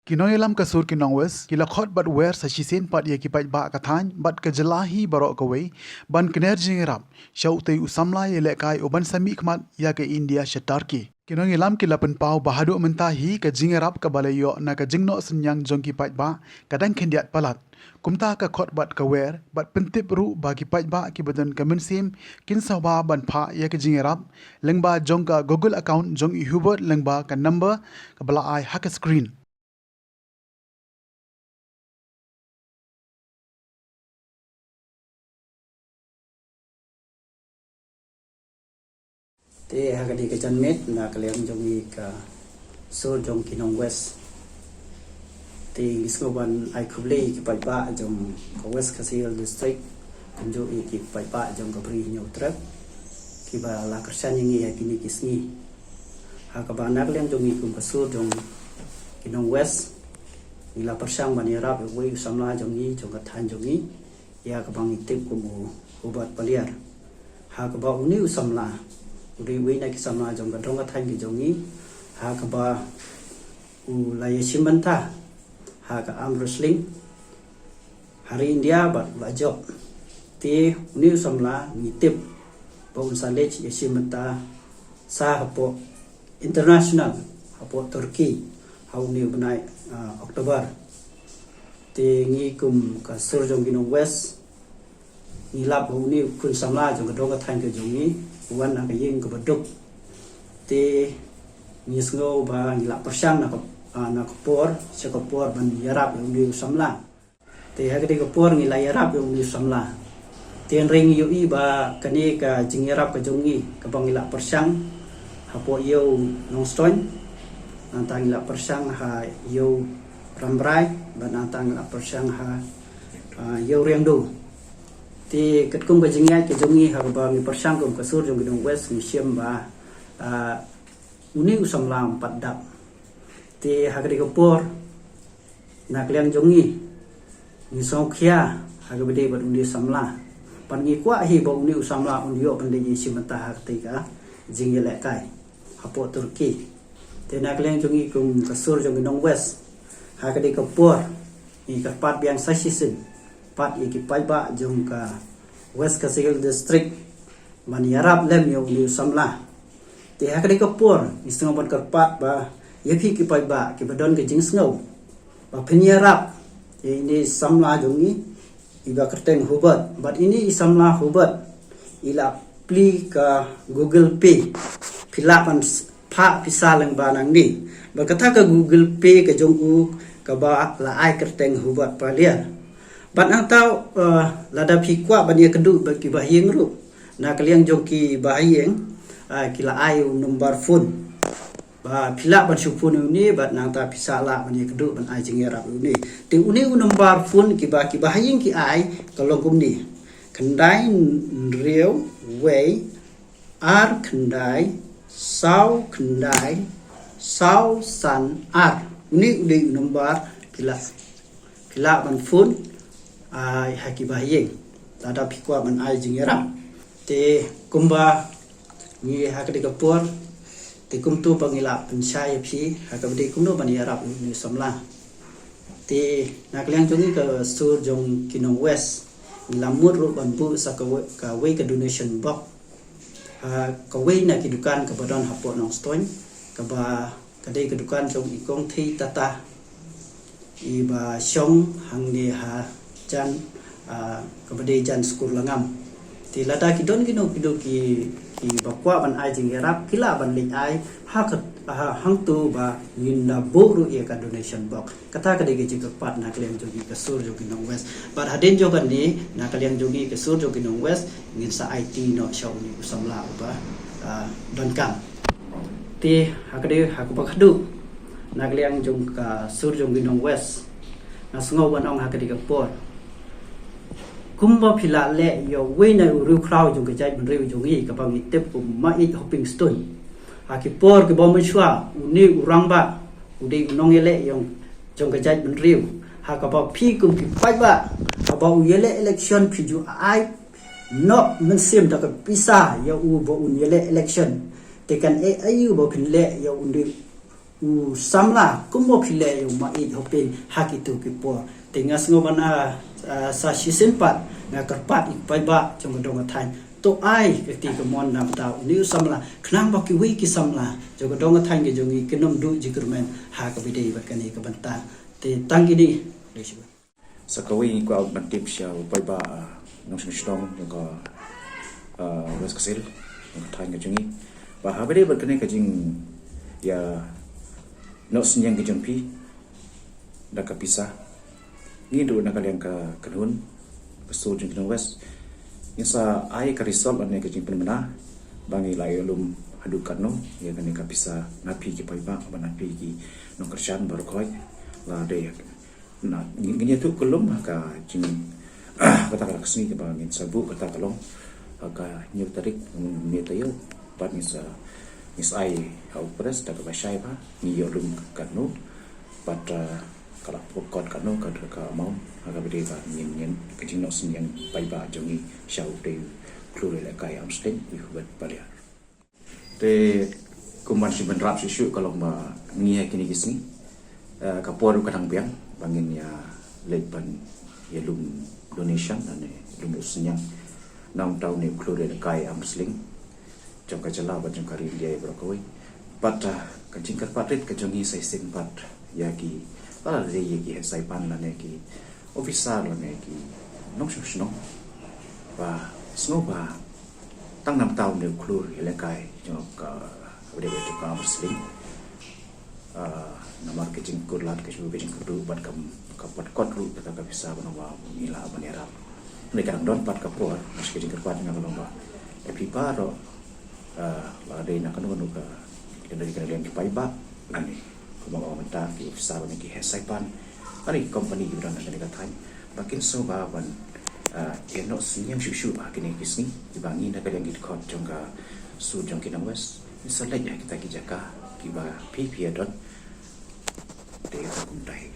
Kinong ilam kasur kinong wes, kila khot bat wer sa shisen pat ye kipat ba kathan, bat kejelahi barok kawai, ban kiner jingerap, syau tei usamla ye lekai uban sami khmat ya ke India shatarki. Kinong ilam kila penpau bahadu mentahi ke jingerap ke balayo na ke jingno senyang jong kipat ba, kadang kendiat palat. Kumta ka khot bat kawer, bat pentip ru ba kipat ba ki badan kemensim, kin sawba ban pha ya ke jingerap, lengba jong ka Google account jong i hubert lengba ka number ka bala ai hak screen. Te hagadi ka janmet na kaliang jongi ka so jong kinong west te isgoban ai kublei ki paipa jong ka west kasil district kunjo ki paipa jong ka bri nyo trap ki ba la kersan ngi kini kisni ha ka ba nak liang jongi kum ka so jong kinong west ila persang bani rap we samla jongi jong ka than jongi ya ka bang itip kum ubat paliar ha ka ba uni usamla uri we na kisama jong ka dong ka than ki jongi ha ka ba u la yeshimanta ha ka arm wrestling hari India bat ba job ti uni samla ni tip ba un salech yeshimanta sa hapo international hapo Turkey ha uni benai Oktober ti ngi kum ka sur jong kinong west ni lap uni kun samla jong ka dong ka than ki jongi wan na kayeng ke beduk te nisngo ba ngila persang na kapor se kapor ban yarap yung di samla te hagde kapor ngila yarap yung di samla ten ring yu i ba kani ka jingyarap ka jongi ka bangila persang hapo yo nong stoin nantang ngila persang ha yo rambrai ba nantang ngila persang ha yo riangdo ti ketkum ka jingyat ka jongi ha ba mi persang kum kasur jong gidong west ni siam ba uni usamlam padap ti hagri kapor nak liang jongi ni songkhia hagabede ba uni samla pan ngi kwa hi ba uni usamla undio pande ji simata hakti ka jingyele kai hapo Turki ti nak liang jongi kum kasur jong gidong west hagri kapor ni kapat biang sasisin pat ikipai ba jong ka west kasil district maniarap lem yo ni samla te hakri kapur istung ban karpat ba yapi kipai ba ki badon ke jing sngo ba peniarap ini samla jong ni iba kerteng hubat but ini samla hubat ila pli ka Google Pay pilapan pha pisaleng banang ni berkata ke Google Pay ke jong u ka ba la ai kerteng hubat palia bat ang tau lada pikwa bania kedu bagi bahyeng ru na kaliang joki bahyeng kila ayu nomor phone ba pila ban supun ni bat nang ta pisala bania kedu ban ai jingerap ni ti uni nomor phone ki bahyeng ki ai kalong kum ni kendai riau wei ar kendai sau kendai sau san ar uni udi nomor pila ban phone ai haki bahyeng tada pikwa man ai jingeram te kumba ni hakdi kapur te kumtu pangila pensai phi hakabdi kumno bani arab ni samla te nakliang jongi ka sur jong kinong west lamur ro banbu sa ka we ka donation box ka we na kidukan ka badon hapo nong stoin ka ba kadai kedukan jong ikong thi tata iba syong hangni ha jan kepada jan skur langam ti lada kidon gino ki bakwa ban ai jingerap kila ban lik ai hak hang tu ba yinda boru e ka donation box kata ka dege jik pat na kalian jogi ka sur jogi nong west bar haden jogan ni na kalian jogi ka sur jogi nong west ngin sa IT no shaw ni usamla ba don kam ti hakade hakba khadu na kalian jong ka sur jogi nong west na sngo ban ong hakade ka por kumba phila le yo we na ru crowd jong ka jai ban rew jong i ka bang itep kum ma it hopping stone akipor ke bom chua uni urang ba udi nong ele yong jong ka jai ban rew ha ka ba phi kum ki pai ba ka ba u yele election phi ju ai no men sim ta ka pisa yo u bo un yele election te kan e ayu bo phin le yo samla kumbo phile yo ma it hopin hakitu ki po tingas ngoban sa shisenpat na karpat pai ba jong dong thain to ai ke ti ko mon nam ta ni samla khnang ba ki wi ki samla jong dong thain ge jong ki nom du ji kurmen ha ka bidei ba kani ka banta te tangi ni Sakawi ko out man tip siya pai ba nong shnong ko wes kasil ng thain ge jong ba ha bidei ba kani ka jing ya no senyang ke jempi dah kapisa ni do nak kalian ke kanun pesul jeng kanun west insa ai ka result ane ke jing penmena bangi lai ulum adu kanu ya kani kapisa napi ki paiba ba napi ki no kershan baru koi la de na ngini tu kelum ka jing kata kala kesni ke bangin sabu kata kalong ka nyu tarik ni tayo pat Miss ai au pres da ka shai ba ni yo lum kanu pat kala pokot kanu ka mau aga bede ba nyen ke jing no sin yang pai ba jongi shau de klure la kai am sten wi hubat palia te kuman si benrap si syu kalau ma ngia kini kisni ka poru kadang biang bangin ya leban ya lum donation ane lum usinya nam tau ni klure la kai am sling trong ka jala ba trong kari dia brokoi pata ka jingkar patrit ka jongi sai sin pat yaki ala re yaki sai pan la ne ki officer la ne ki nong shno ba sno ba tang nam tau ne klur ile kai jo ka ode be ka muslim na marketing kurlat ke shu ke kudu bat kam ka pat kot ru ka bisa ba wa mila banera ne kan don pat ka por mas ke jingkar pat na ba epi paro la de na kanu ka dari kalian ki pai ba ani ko ma menta ki sa ba ki hesai pan ani company ki dan ka thai bakin so ba ban no sinyam shu ba kini kisni dibangi na kalian ki khot jong ka su jong ki nang west misalnya kita ki jaka ki ba pi don de ka kum dai